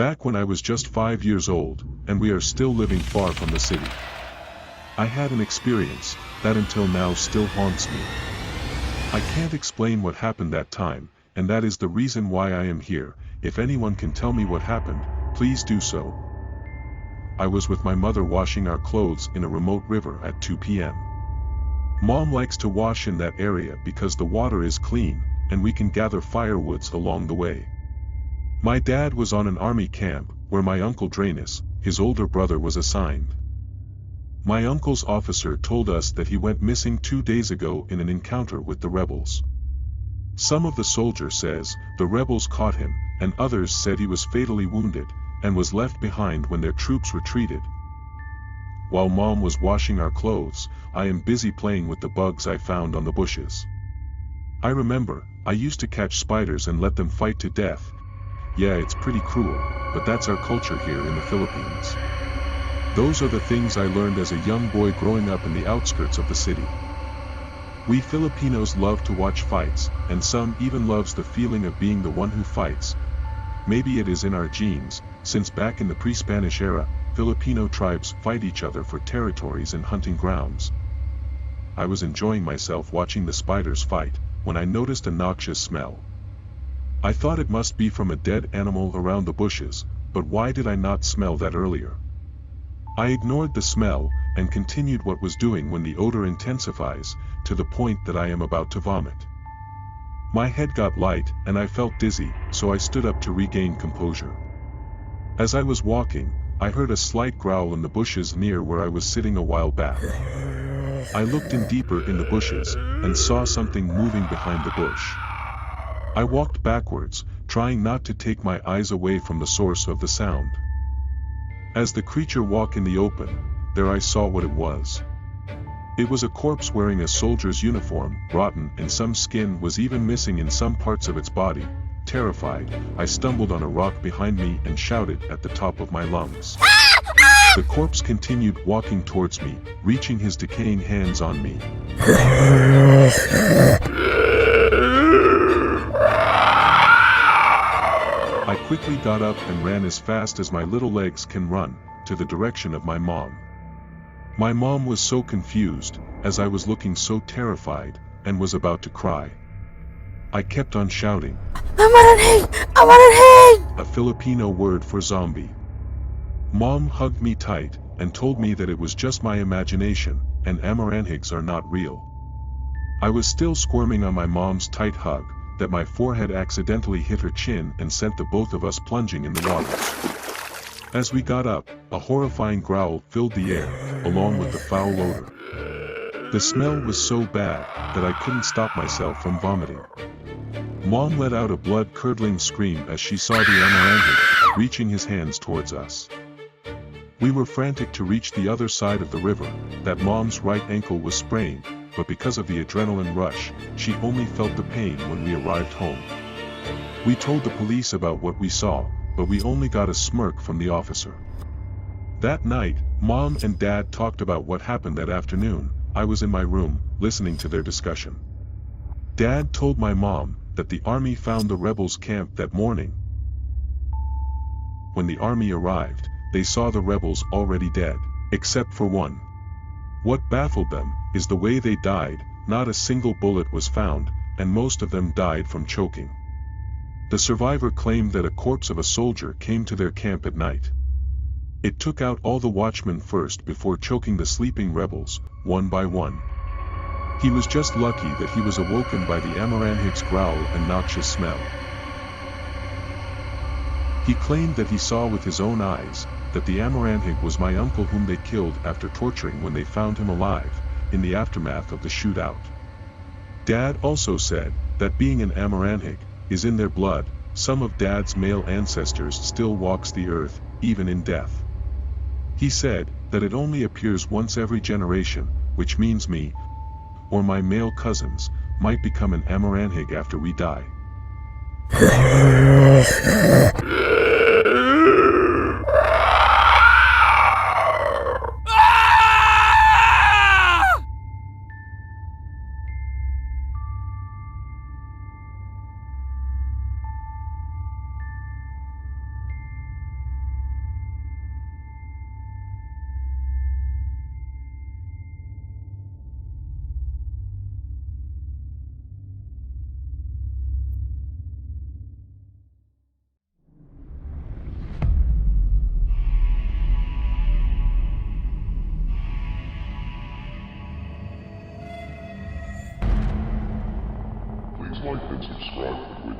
Back when I was just 5 years old, and we are still living far from the city. I had an experience that until now still haunts me. I can't explain what happened that time, and that is the reason why I am here. If anyone can tell me what happened, please do so. I was with my mother washing our clothes in a remote river at 2 p.m. Mom likes to wash in that area because the water is clean, and we can gather firewoods along the way. My dad was on an army camp, where my uncle Drainus, his older brother, was assigned. My uncle's officer told us that he went missing 2 days ago in an encounter with the rebels. Some of the soldiers says the rebels caught him, and others said he was fatally wounded, and was left behind when their troops retreated. While Mom was washing our clothes, I am busy playing with the bugs I found on the bushes. I remember, I used to catch spiders and let them fight to death. Yeah, it's pretty cruel, but that's our culture here in the Philippines. Those are the things I learned as a young boy growing up in the outskirts of the city. We Filipinos love to watch fights, and some even loves the feeling of being the one who fights. Maybe it is in our genes, since back in the pre-Spanish era, Filipino tribes fight each other for territories and hunting grounds. I was enjoying myself watching the spiders fight, when I noticed a noxious smell. I thought it must be from a dead animal around the bushes, but why did I not smell that earlier? I ignored the smell, and continued what was doing when the odor intensifies, to the point that I am about to vomit. My head got light, and I felt dizzy, so I stood up to regain composure. As I was walking, I heard a slight growl in the bushes near where I was sitting a while back. I looked in deeper in the bushes, and saw something moving behind the bush. I walked backwards, trying not to take my eyes away from the source of the sound. As the creature walked in the open, there I saw what it was. It was a corpse wearing a soldier's uniform, rotten, and some skin was even missing in some parts of its body. Terrified, I stumbled on a rock behind me and shouted at the top of my lungs. The corpse continued walking towards me, reaching his decaying hands on me. I quickly got up and ran as fast as my little legs can run, to the direction of my mom. My mom was so confused, as I was looking so terrified, and was about to cry. I kept on shouting, Amaranhig! Amaranhig! a Filipino word for zombie. Mom hugged me tight, and told me that it was just my imagination, and Amaranhigs are not real. I was still squirming on my mom's tight hug, that my forehead accidentally hit her chin and sent the both of us plunging in the water. As we got up, a horrifying growl filled the air, along with the foul odor. The smell was so bad, that I couldn't stop myself from vomiting. Mom let out a blood-curdling scream as she saw the Amaranhig, reaching his hands towards us. We were frantic to reach the other side of the river, that Mom's right ankle was sprained, but because of the adrenaline rush, she only felt the pain when we arrived home. We told the police about what we saw, but we only got a smirk from the officer. That night, Mom and Dad talked about what happened that afternoon. I was in my room, listening to their discussion. Dad told my mom that the army found the rebels' camp that morning. When the army arrived, they saw the rebels already dead, except for one. What baffled them is the way they died. Not a single bullet was found, and most of them died from choking. The survivor claimed that a corpse of a soldier came to their camp at night. It took out all the watchmen first before choking the sleeping rebels, one by one. He was just lucky that he was awoken by the Amaranhig's growl and noxious smell. He claimed that he saw with his own eyes, that the Amaranhig was my uncle whom they killed after torturing when they found him alive, in the aftermath of the shootout. Dad also said, that being an Amaranhig, is in their blood. Some of Dad's male ancestors still walks the earth, even in death. He said, that it only appears once every generation, which means me, or my male cousins, might become an Amaranhig after we die.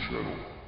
channel.